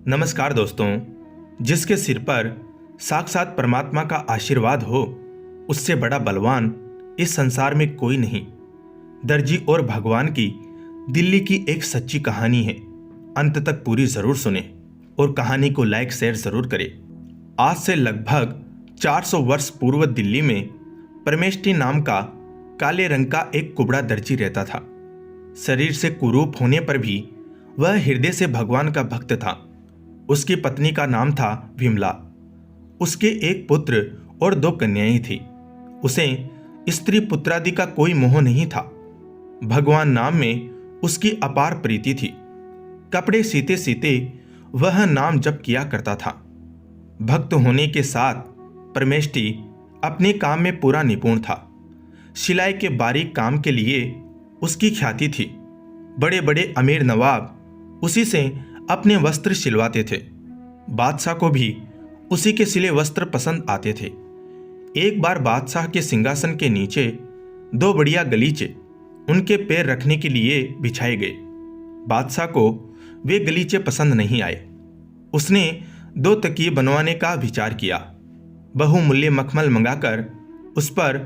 नमस्कार दोस्तों। जिसके सिर पर साक्षात परमात्मा का आशीर्वाद हो, उससे बड़ा बलवान इस संसार में कोई नहीं। दर्जी और भगवान की दिल्ली की एक सच्ची कहानी है। अंत तक पूरी जरूर सुने और कहानी को लाइक शेयर जरूर करें। आज से लगभग 400 वर्ष पूर्व दिल्ली में परमेष्ठी नाम का काले रंग का एक कुबड़ा दर्जी रहता था। शरीर से कुरूप होने पर भी वह हृदय से भगवान का भक्त था। उसकी पत्नी का नाम था विमला। उसके एक पुत्र और 2 कन्याएं थी। उसे स्त्री पुत्रादि का कोई मोह नहीं था। भगवान नाम में उसकी अपार प्रीति थी। कपड़े सीते सीते वह नाम जप किया करता था। भक्त होने के साथ परमेष्ठी अपने काम में पूरा निपुण था। सिलाई के बारीक काम के लिए उसकी ख्याति थी। बड़े बड़े अमीर नवाब उसी से अपने वस्त्र सिलवाते थे। बादशाह को भी उसी के सिले वस्त्र पसंद आते थे। एक बार बादशाह के सिंहासन के नीचे 2 बढ़िया गलीचे उनके पैर रखने के लिए बिछाए गए। बादशाह को वे गलीचे पसंद नहीं आए। उसने 2 तकिए बनवाने का विचार किया। बहुमूल्य मखमल मंगाकर उस पर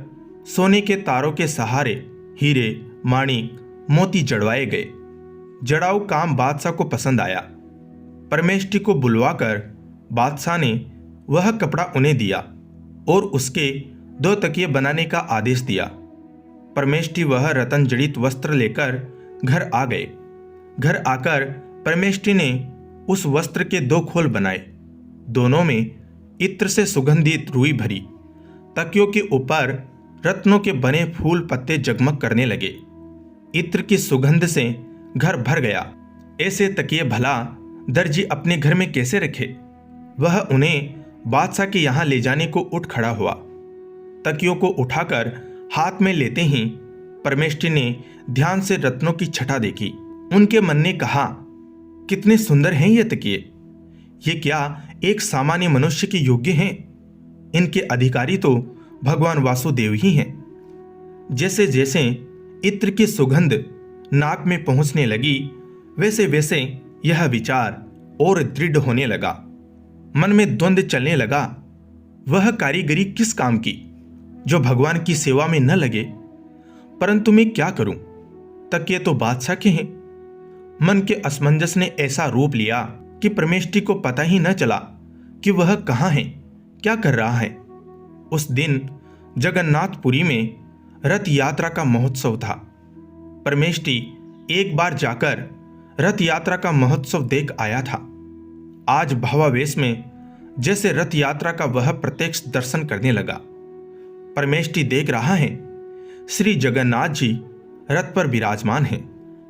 सोने के तारों के सहारे हीरे, माणिक, मोती जड़वाए गए। जड़ाऊ काम बादशाह को पसंद आया। परमेष्ठी को बुलवाकर बादशाह ने वह कपड़ा उन्हें दिया और उसके 2 तकिए बनाने का आदेश दिया। परमेष्ठी वह रतन जड़ित वस्त्र लेकर घर आ गए। घर आकर परमेष्ठी ने उस वस्त्र के 2 खोल बनाए। दोनों में इत्र से सुगंधित रुई भरी। तकियों के ऊपर रत्नों के बने फूल पत्ते जगमग करने लगे। इत्र की सुगंध से घर भर गया। ऐसे तकिए भला दर्जी अपने घर में कैसे रखे? वह उन्हें बादशाह के यहां ले जाने को उठ खड़ा हुआ। तकियों को उठाकर हाथ में लेते ही परमेष्ठी ने ध्यान से रत्नों की छटा देखी। उनके मन ने कहा, कितने सुंदर हैं ये तकिए। ये क्या एक सामान्य मनुष्य के योग्य हैं? इनके अधिकारी तो भगवान वासुदेव ही हैं। जैसे जैसे इत्र की सुगंध नाक में पहुंचने लगी, वैसे वैसे यह विचार और दृढ़ होने लगा। मन में द्वंद्व चलने लगा। वह कारीगरी किस काम की जो भगवान की सेवा में न लगे? परंतु मैं क्या करूं? तकिए तो बादशाह के हैं। मन के असमंजस ने ऐसा रूप लिया कि परमेष्ठी को पता ही न चला कि वह कहां है, क्या कर रहा है। उस दिन जगन्नाथपुरी में रथ यात्रा का महोत्सव था। परमेष्ठी एक बार जाकर रथ यात्रा का महोत्सव देख आया था। आज भावावेश में जैसे रथ यात्रा का वह प्रत्यक्ष दर्शन करने लगा। परमेष्ठी देख रहा है, श्री जगन्नाथ जी रथ पर विराजमान हैं।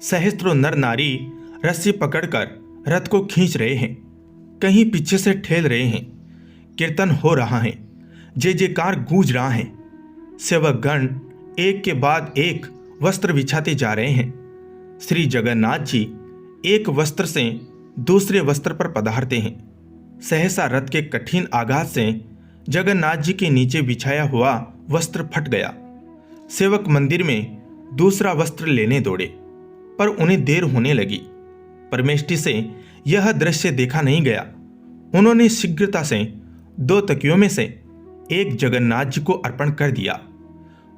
सहस्त्रों नर नारी रस्सी पकड़कर रथ को खींच रहे हैं, कहीं पीछे से ठेल रहे हैं। कीर्तन हो रहा है, जय जयकार गूंज रहा है। सेवक गण एक के बाद एक वस्त्र बिछाते जा रहे हैं। श्री जगन्नाथ जी एक वस्त्र से दूसरे वस्त्र पर पधारते हैं। सहसा रथ के कठिन आघात से जगन्नाथ जी के नीचे बिछाया हुआ वस्त्र फट गया। सेवक मंदिर में दूसरा वस्त्र लेने दौड़े, पर उन्हें देर होने लगी। परमेष्ठी से यह दृश्य देखा नहीं गया। उन्होंने शीघ्रता से 2 तकियों में से एक जगन्नाथ जी को अर्पण कर दिया।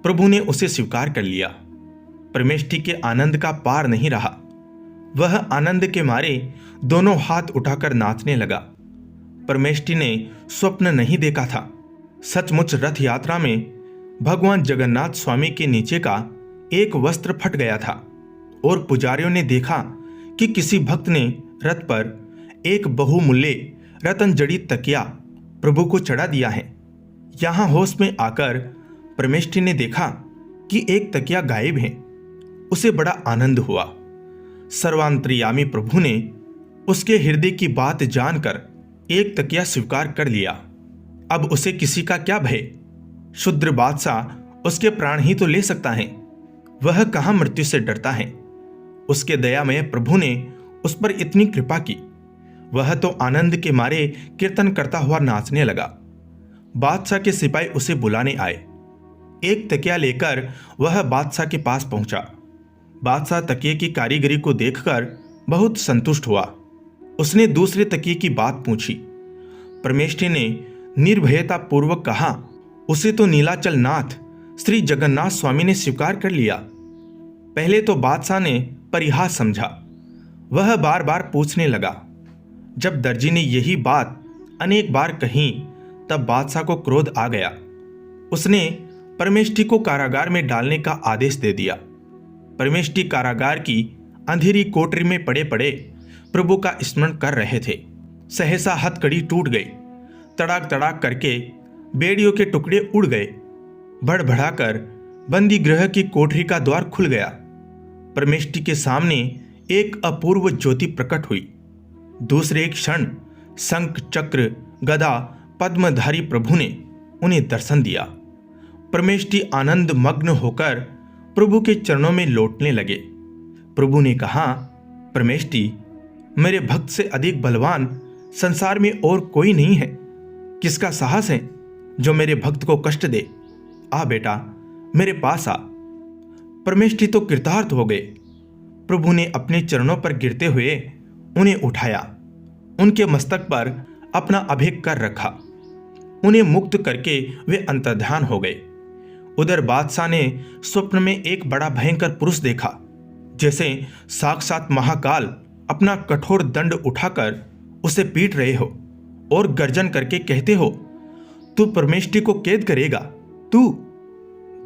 प्रभु ने उसे स्वीकार कर लिया। परमेष्ठी के आनंद का पार नहीं रहा। वह आनंद के मारे दोनों हाथ उठाकर नाचने लगा। परमेष्ठी ने स्वप्न नहीं देखा था। सचमुच रथ यात्रा में भगवान जगन्नाथ स्वामी के नीचे का एक वस्त्र फट गया था और पुजारियों ने देखा कि किसी भक्त ने रथ पर एक बहुमूल्य रतन जड़ित तकिया प्रभु को चढ़ा दिया है। यहां होश में आकर परमेष्ठी ने देखा कि एक तकिया गायब है। उसे बड़ा आनंद हुआ। सर्वांतर्यामी प्रभु ने उसके हृदय की बात जानकर एक तकिया स्वीकार कर लिया। अब उसे किसी का क्या भय? शुद्र बादशाह उसके प्राण ही तो ले सकता है। वह कहां मृत्यु से डरता है। उसके दयामय प्रभु ने उस पर इतनी कृपा की। वह तो आनंद के मारे कीर्तन करता हुआ नाचने लगा। बादशाह के सिपाही उसे बुलाने आए। एक तकिया लेकर वह बादशाह के पास पहुंचा। बादशाह तकिए की कारीगरी को देखकर बहुत संतुष्ट हुआ। उसने दूसरे तकिए की बात पूछी। परमेष्ठी ने निर्भयता पूर्वक कहा, उसे तो नीलाचल नाथ श्री जगन्नाथ स्वामी ने स्वीकार कर लिया। पहले तो बादशाह ने परिहास समझा। वह बार बार पूछने लगा। जब दर्जी ने यही बात अनेक बार कही तब बादशाह को क्रोध आ गया। उसने परमेष्ठी को कारागार में डालने का आदेश दे दिया। परमेष्ठी कारागार की अंधेरी कोठरी में पड़े पड़े प्रभु का स्मरण कर रहे थे। सहसा हथकड़ी टूट गई। तड़ाक तड़ाक करके बेड़ियों के टुकड़े उड़ गए। भड़भड़ाकर बंदी गृह की कोठरी का द्वार खुल गया। परमेष्ठी के सामने एक अपूर्व ज्योति प्रकट हुई। दूसरे एक क्षण शंख चक्र गदा पद्मधारी प्रभु ने उन्हें दर्शन दिया। परमेष्ठी आनंद मग्न होकर प्रभु के चरणों में लौटने लगे। प्रभु ने कहा, परमेष्ठी, मेरे भक्त से अधिक बलवान संसार में और कोई नहीं है। किसका साहस है जो मेरे भक्त को कष्ट दे? आ बेटा, मेरे पास आ। परमेष्ठी तो कृतार्थ हो गए। प्रभु ने अपने चरणों पर गिरते हुए उन्हें उठाया, उनके मस्तक पर अपना अभिषेक कर रखा। उन्हें मुक्त करके वे अंतर्ध्यान हो गए। उधर बादशाह ने स्वप्न में एक बड़ा भयंकर पुरुष देखा, जैसे साक्षात महाकाल अपना कठोर दंड उठाकर उसे पीट रहे हो और गर्जन करके कहते हो, तू परमेष्ठी को कैद करेगा तू।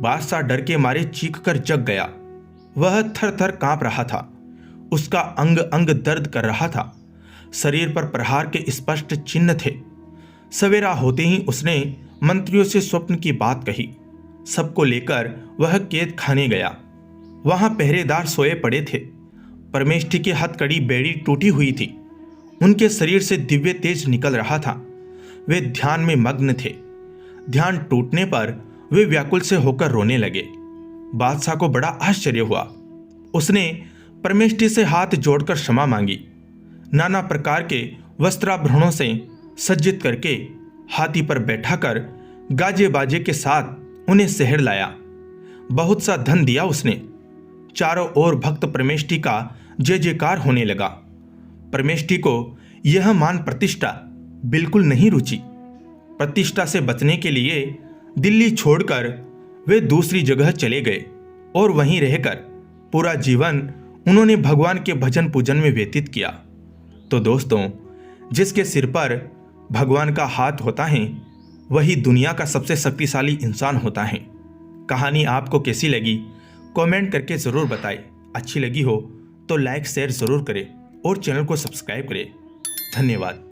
बादशाह डर के मारे चीख कर जग गया। वह थर थर कांप रहा था। उसका अंग अंग दर्द कर रहा था। शरीर पर प्रहार के स्पष्ट चिन्ह थे। सवेरा होते ही उसने मंत्रियों से स्वप्न की बात कही। सबको लेकर वह कैद खाने गया। वहां पहरेदार सोए पड़े थे। परमेष्ठी की हथकड़ी बेड़ी टूटी हुई थी। उनके शरीर से दिव्य तेज निकल रहा था। वे ध्यान में मग्न थे। ध्यान टूटने पर वे व्याकुल से होकर रोने लगे। बादशाह को बड़ा आश्चर्य हुआ। उसने परमेष्ठी से हाथ जोड़कर क्षमा मांगी। नाना प्रकार के वस्त्राभरणों से सज्जित करके हाथी पर बैठाकर गाजे बाजे के साथ उन्हें शहर लाया। बहुत सा धन दिया उसने। चारों ओर भक्त परमेष्ठी का जय जयकार होने लगा। परमेष्ठी को यह मान प्रतिष्ठा बिल्कुल नहीं रुचि। प्रतिष्ठा से बचने के लिए दिल्ली छोड़कर वे दूसरी जगह चले गए और वहीं रहकर पूरा जीवन उन्होंने भगवान के भजन पूजन में व्यतीत किया। तो दोस्तों, जिसके सिर पर भगवान का हाथ होता है वही दुनिया का सबसे शक्तिशाली इंसान होता है। कहानी आपको कैसी लगी कमेंट करके ज़रूर बताएं। अच्छी लगी हो तो लाइक शेयर ज़रूर करें और चैनल को सब्सक्राइब करें। धन्यवाद।